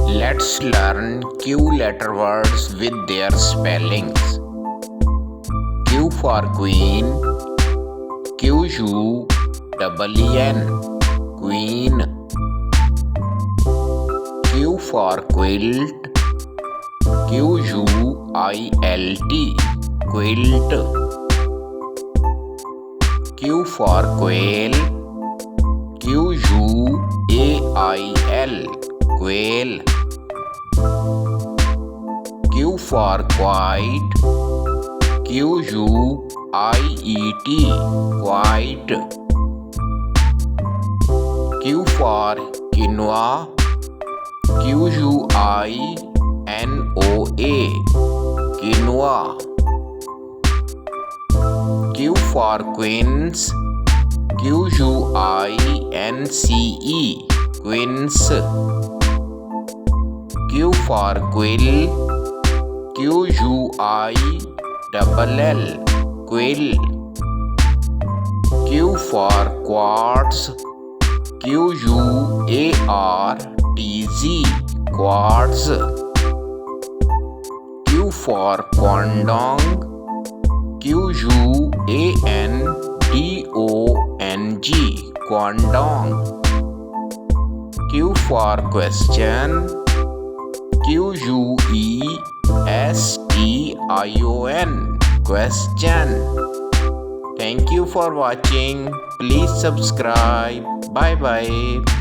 Let's learn Q letter words with their spellings. Q for Queen, Q-U-E-E-N, Queen. Q for Quilt, Q-U-I-L-T, Quilt. Q for Quail, Q-U-A-I-L, Quail. Q for Quiet, Q-U-I-E-T, Quiet. Q for Quinoa, Q-U-I-N-O-A, Quinoa. Q for Quince, Q-U-I-N-C-E, Quince. Q for Quill, Q-U-I-L-L, Quill. Q for Quartz, Q-U-A-R-T-Z, Quartz. Q for Quandong, Q-U-A-N-D-O-N-G, Quandong. Q for Question, Q-U-E-S-T-I-O-N, Question. Thank you for watching. Please subscribe. Bye bye.